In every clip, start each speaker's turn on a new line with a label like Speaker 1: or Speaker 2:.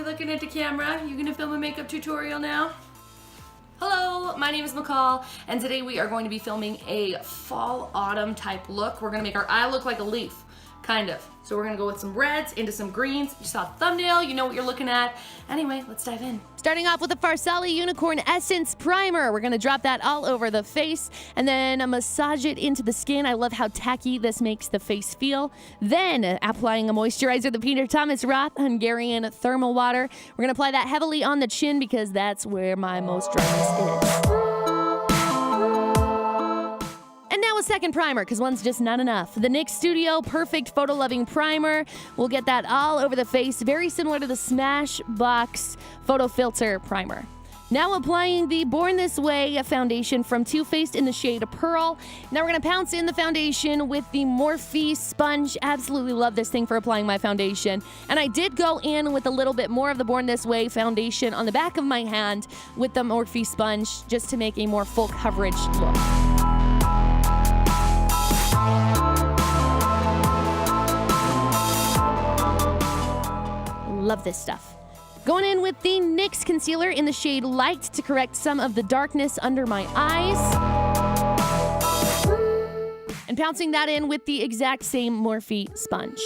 Speaker 1: You're looking at the camera. You gonna film a makeup tutorial now? Hello, my name is Nicole, and today we are going to be filming a fall-autumn type look. We're gonna make our eye look like a leaf, kind of. So we're gonna go with some reds into some greens. You saw the thumbnail, you know what you're looking at. Anyway, let's dive in.
Speaker 2: Starting off with the Farsali Unicorn Essence Primer. We're gonna drop that all over the face and then massage it into the skin. I love how tacky this makes the face feel. Then applying a moisturizer, the Peter Thomas Roth Hungarian Thermal Water. We're gonna apply that heavily on the chin because that's where my most dryness is. And now a second primer, because one's just not enough. The NYX Studio Perfect Photo Loving Primer. We'll get that all over the face, very similar to the Smashbox Photo Filter Primer. Now applying the Born This Way foundation from Too Faced in the shade Pearl. Now we're gonna pounce in the foundation with the Morphe sponge. Absolutely love this thing for applying my foundation. And I did go in with a little bit more of the Born This Way foundation on the back of my hand with the Morphe sponge just to make a more full coverage look. Love this stuff. Going in with the NYX concealer in the shade Light to correct some of the darkness under my eyes. And pouncing that in with the exact same Morphe sponge.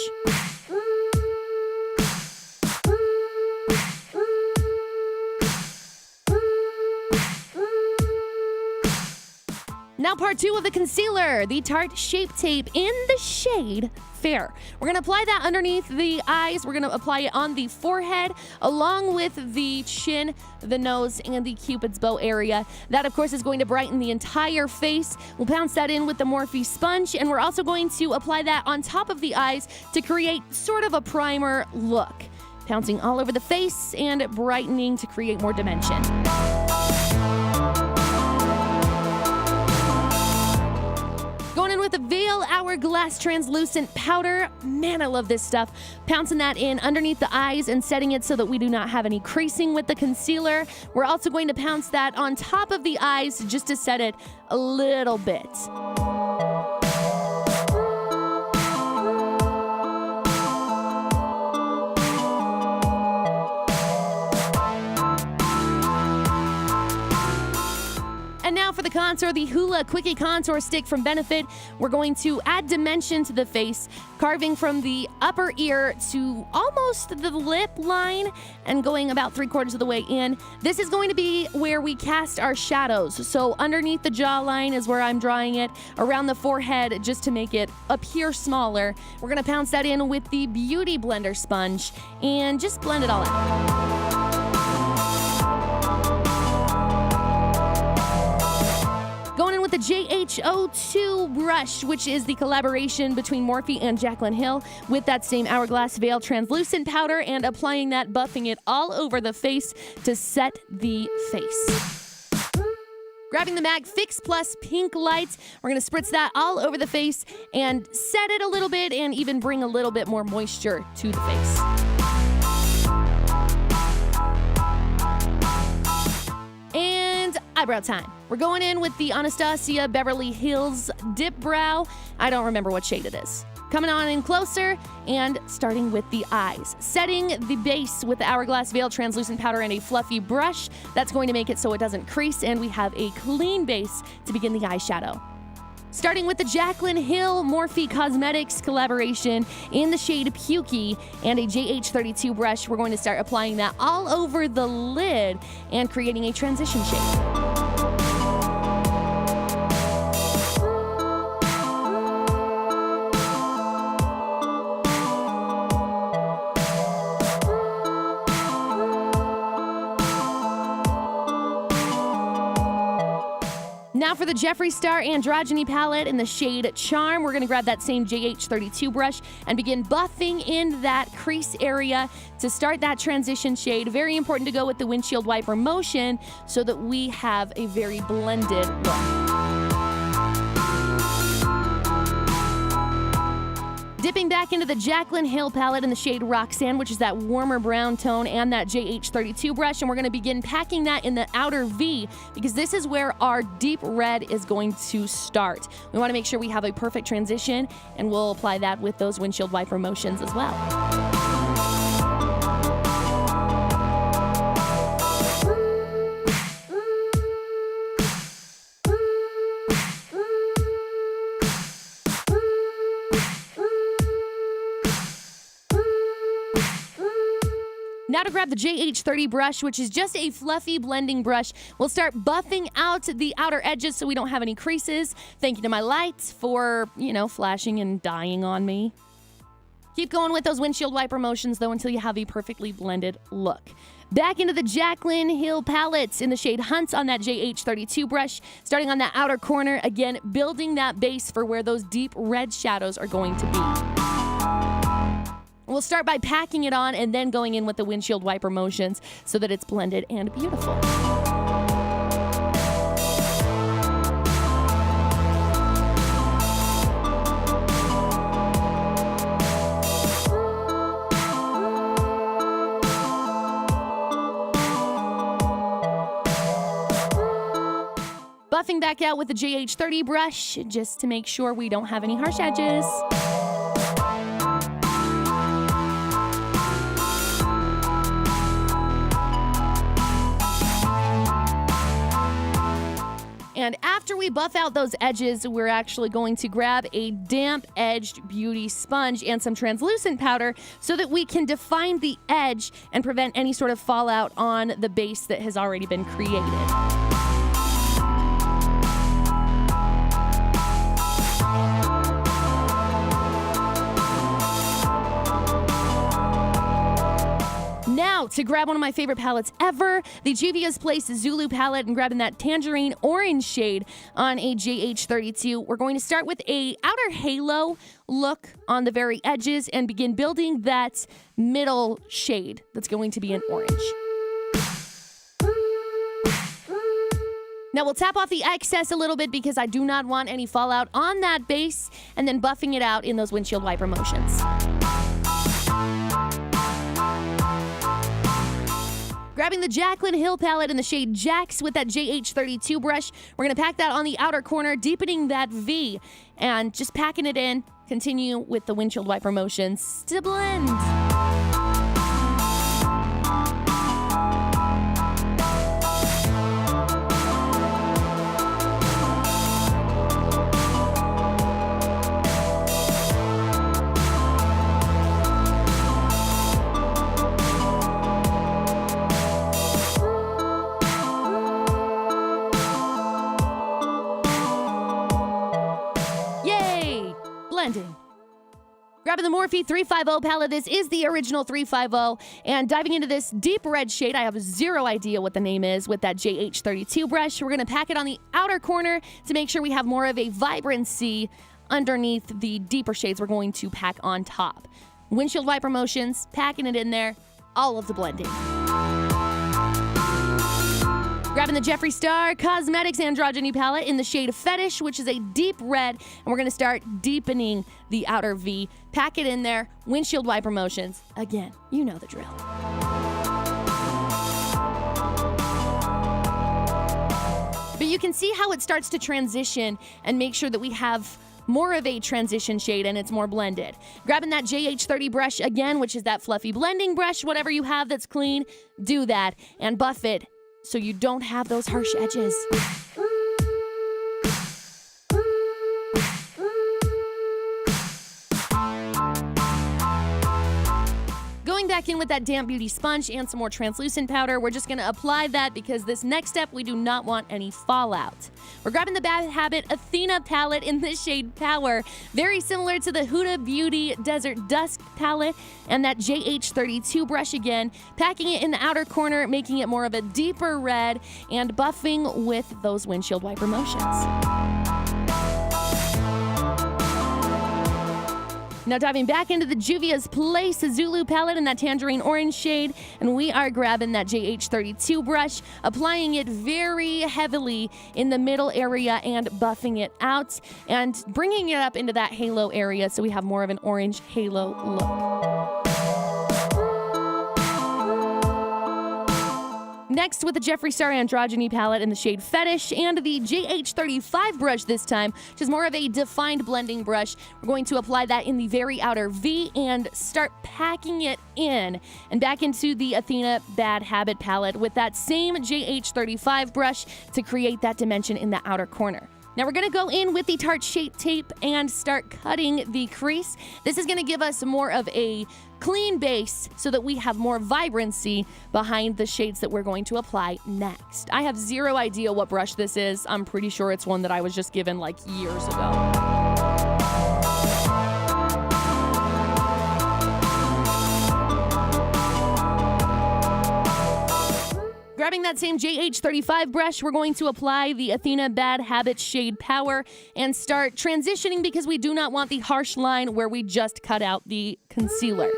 Speaker 2: Now part two of the concealer, the Tarte Shape Tape in the shade Fair. We're gonna apply that underneath the eyes. We're gonna apply it on the forehead, along with the chin, the nose, and the Cupid's bow area. That, of course, is going to brighten the entire face. We'll pounce that in with the Morphe sponge, and we're also going to apply that on top of the eyes to create sort of a primer look. Pouncing all over the face and brightening to create more dimension. Going in with the Veil Hourglass Translucent Powder. Man, I love this stuff. Pouncing that in underneath the eyes and setting it so that we do not have any creasing with the concealer. We're also going to pounce that on top of the eyes just to set it a little bit. And now for the contour, the Hoola Quickie Contour Stick from Benefit. We're going to add dimension to the face, carving from the upper ear to almost the lip line and going about 3/4 of the way in. This is going to be where we cast our shadows. So underneath the jawline is where I'm drawing it, around the forehead just to make it appear smaller. We're gonna pounce that in with the Beauty Blender sponge and just blend it all out. Going in with the JH02 brush, which is the collaboration between Morphe and Jaclyn Hill, with that same Hourglass Veil Translucent Powder, and applying that, buffing it all over the face to set the face. Grabbing the MAC Fix Plus Pink Light, we're going to spritz that all over the face and set it a little bit and even bring a little bit more moisture to the face. Eyebrow time. We're going in with the Anastasia Beverly Hills Dip Brow. I don't remember what shade it is. Coming on in closer and starting with the eyes. Setting the base with the Hourglass Veil Translucent Powder and a fluffy brush. That's going to make it so it doesn't crease, and we have a clean base to begin the eyeshadow. Starting with the Jaclyn Hill Morphe Cosmetics collaboration in the shade Pukey and a JH32 brush, we're going to start applying that all over the lid and creating a transition shade. Now for the Jeffree Star Androgyny palette in the shade Charm, we're going to grab that same JH32 brush and begin buffing in that crease area to start that transition shade. Very important to go with the windshield wiper motion so that we have a very blended look. Dipping back into the Jaclyn Hill palette in the shade Roxanne, which is that warmer brown tone, and that JH32 brush, and we're going to begin packing that in the outer V because this is where our deep red is going to start. We want to make sure we have a perfect transition, and we'll apply that with those windshield wiper motions as well. to grab the JH30 brush, which is just a fluffy blending brush. We'll start buffing out the outer edges so we don't have any creases. Thank you to my Lite for, flashing and dying on me. Keep going with those windshield wiper motions, though, until you have a perfectly blended look. Back into the Jaclyn Hill palettes in the shade Hunt on that JH32 brush. Starting on that outer corner, again, building that base for where those deep red shadows are going to be. We'll start by packing it on and then going in with the windshield wiper motions so that it's blended and beautiful. Buffing back out with the JH30 brush just to make sure we don't have any harsh edges. And after we buff out those edges, we're actually going to grab a damp-edged beauty sponge and some translucent powder so that we can define the edge and prevent any sort of fallout on the base that has already been created. Now, to grab one of my favorite palettes ever, the Juvias Place Zulu palette, and grabbing that tangerine orange shade on a JH32. We're going to start with a outer halo look on the very edges and begin building that middle shade that's going to be an orange. Now we'll tap off the excess a little bit because I do not want any fallout on that base, and then buffing it out in those windshield wiper motions. Grabbing the Jaclyn Hill palette in the shade Jax with that JH32 brush, we're going to pack that on the outer corner, deepening that V, and just packing it in. Continue with the windshield wiper motions to blend. Blending. Grabbing the Morphe 350 palette. This is the original 350, and diving into this deep red shade. I have zero idea what the name is with that JH32 brush. We're going to pack it on the outer corner to make sure we have more of a vibrancy underneath the deeper shades we're going to pack on top. Windshield wiper motions, packing it in there, all of the blending. Grabbing the Jeffree Star Cosmetics Androgyny palette in the shade Fetish, which is a deep red, and we're going to start deepening the outer V. Pack it in there, windshield wiper motions. Again, you know the drill. But you can see how it starts to transition and make sure that we have more of a transition shade and it's more blended. Grabbing that JH30 brush again, which is that fluffy blending brush, whatever you have that's clean, do that and buff it so you don't have those harsh edges. Going back in with that damp beauty sponge and some more translucent powder, we're just going to apply that because this next step we do not want any fallout. We're grabbing the Bad Habit Athena palette in the shade Power, very similar to the Huda Beauty Desert Dusk palette, and that JH32 brush again, packing it in the outer corner, making it more of a deeper red, and buffing with those windshield wiper motions. Now diving back into the Juvias Place Zulu palette in that tangerine orange shade, and we are grabbing that JH32 brush, applying it very heavily in the middle area and buffing it out, and bringing it up into that halo area so we have more of an orange halo look. Next, with the Jeffree Star Androgyny palette in the shade Fetish and the JH35 brush this time, which is more of a defined blending brush, we're going to apply that in the very outer V and start packing it in. And back into the Athena Bad Habit palette with that same JH35 brush to create that dimension in the outer corner. Now we're going to go in with the Tarte Shape Tape and start cutting the crease. This is going to give us more of a clean base so that we have more vibrancy behind the shades that we're going to apply next. I have zero idea what brush this is. I'm pretty sure it's one that I was just given like years ago. Grabbing that same JH35 brush, we're going to apply the Athena Bad Habits Shade Power and start transitioning because we do not want the harsh line where we just cut out the concealer.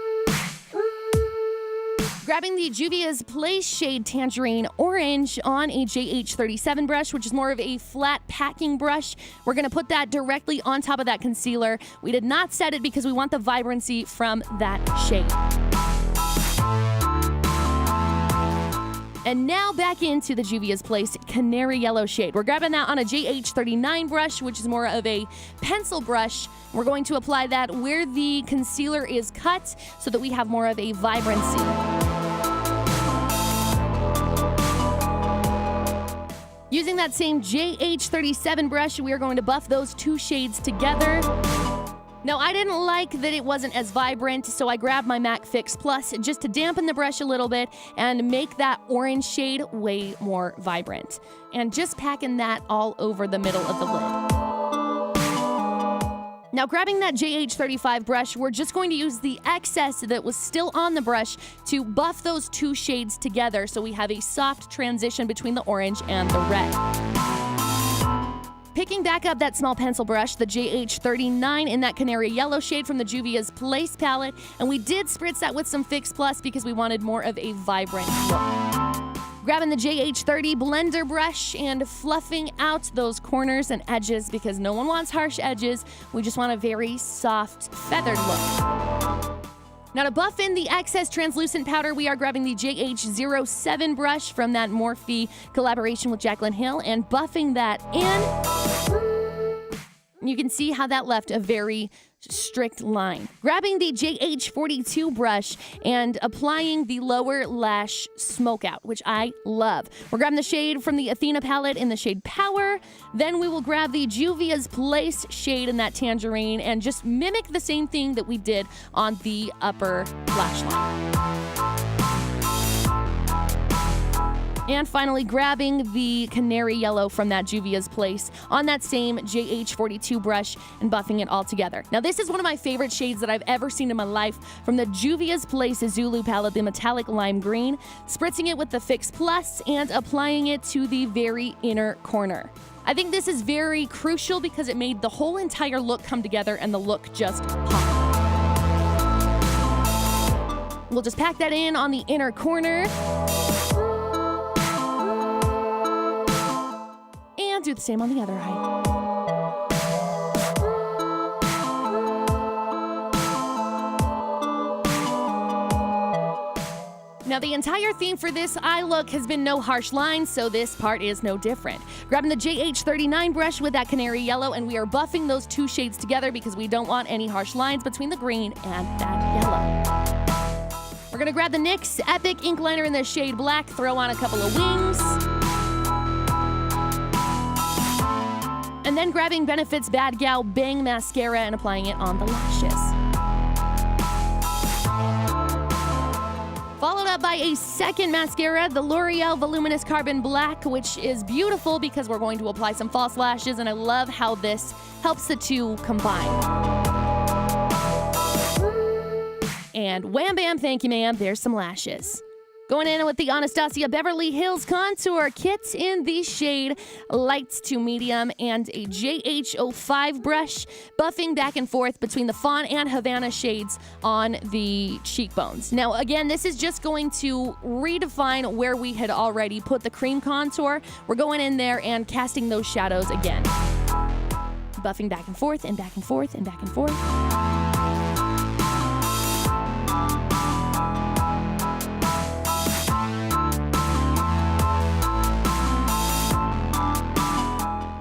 Speaker 2: Grabbing the Juvias Place Shade Tangerine Orange on a JH37 brush, which is more of a flat packing brush. We're going to put that directly on top of that concealer. We did not set it because we want the vibrancy from that shade. And now back into the Juvia's Place Canary Yellow shade. We're grabbing that on a JH39 brush, which is more of a pencil brush. We're going to apply that where the concealer is cut so that we have more of a vibrancy. Using that same JH37 brush, we are going to buff those two shades together. Now, I didn't like that it wasn't as vibrant, so I grabbed my MAC Fix Plus just to dampen the brush a little bit and make that orange shade way more vibrant. And just packing that all over the middle of the lid. Now, grabbing that JH35 brush, we're just going to use the excess that was still on the brush to buff those two shades together so we have a soft transition between the orange and the red. Picking back up that small pencil brush, the JH39 in that Canary Yellow shade from the Juvia's Place palette, and we did spritz that with some Fix Plus because we wanted more of a vibrant look. Grabbing the JH30 blender brush and fluffing out those corners and edges because no one wants harsh edges. We just want a very soft, feathered look. Now to buff in the excess translucent powder, we are grabbing the JH07 brush from that Morphe collaboration with Jaclyn Hill and buffing that in. You can see how that left a very strict line. Grabbing the JH42 brush and applying the lower lash smoke out, which I love. We're grabbing the shade from the Athena palette in the shade Power. Then we will grab the Juvia's Place shade in that tangerine and just mimic the same thing that we did on the upper lash line. And finally, grabbing the Canary Yellow from that Juvia's Place on that same JH42 brush and buffing it all together. Now, this is one of my favorite shades that I've ever seen in my life from the Juvia's Place Zulu palette, the metallic lime green, spritzing it with the Fix Plus and applying it to the very inner corner. I think this is very crucial because it made the whole entire look come together and the look just pop. We'll just pack that in on the inner corner. And do the same on the other eye. Now, the entire theme for this eye look has been no harsh lines, so this part is no different. Grabbing the JH39 brush with that Canary Yellow, and we are buffing those two shades together because we don't want any harsh lines between the green and that yellow. We're gonna grab the NYX Epic Ink Liner in the shade Black, throw on a couple of wings. And then grabbing Benefit's Bad Gal Bang Mascara and applying it on the lashes. Followed up by a second mascara, the L'Oreal Voluminous Carbon Black, which is beautiful because we're going to apply some false lashes, and I love how this helps the two combine. And wham bam, thank you ma'am, there's some lashes. Going in with the Anastasia Beverly Hills Contour Kit in the shade Light to Medium and a JH05 brush, buffing back and forth between the Fawn and Havana shades on the cheekbones. Now, again, this is just going to redefine where we had already put the cream contour. We're going in there and casting those shadows again. Buffing back and forth and back and forth and back and forth.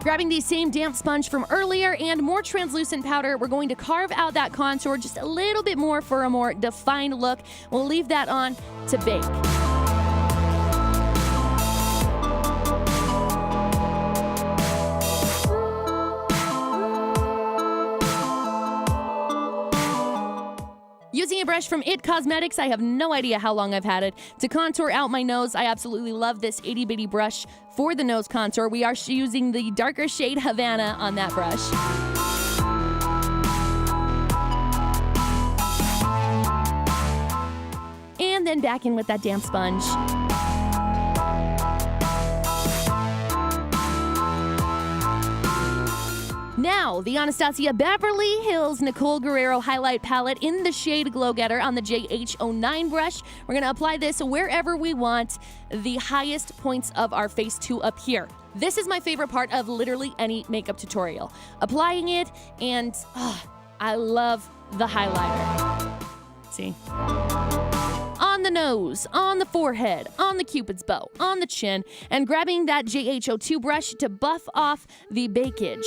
Speaker 2: Grabbing the same damp sponge from earlier and more translucent powder, we're going to carve out that contour just a little bit more for a more defined look. We'll leave that on to bake. Using a brush from It Cosmetics, I have no idea how long I've had it, to contour out my nose. I absolutely love this itty bitty brush for the nose contour. We are using the darker shade Havana on that brush. And then back in with that damp sponge. Now, the Anastasia Beverly Hills Nicole Guerriero Highlight Palette in the shade Glow Getter on the JH09 brush. We're going to apply this wherever we want the highest points of our face to appear. This is my favorite part of literally any makeup tutorial. Applying it, and I love the highlighter. See? On the nose, on the forehead, on the cupid's bow, on the chin, and grabbing that JH02 brush to buff off the bakage.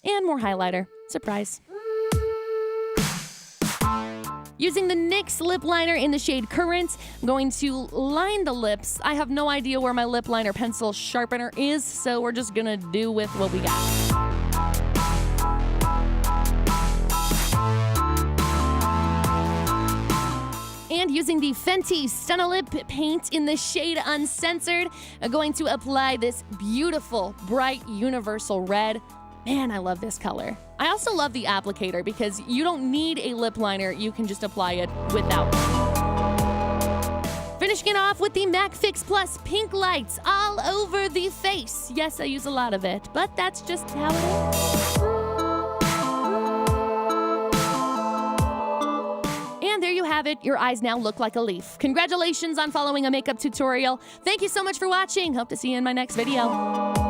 Speaker 2: And more highlighter. Surprise. Using the NYX lip liner in the shade Currant, I'm going to line the lips. I have no idea where my lip liner pencil sharpener is, so we're just gonna do with what we got. And using the Fenty Stunna Lip paint in the shade Uncensored, I'm going to apply this beautiful, bright, universal red. Man, I love this color. I also love the applicator because you don't need a lip liner. You can just apply it without. Finishing it off with the MAC Fix Plus Pink Lights all over the face. Yes, I use a lot of it, but that's just how it is. And there you have it. Your eyes now look like a leaf. Congratulations on following a makeup tutorial. Thank you so much for watching. Hope to see you in my next video.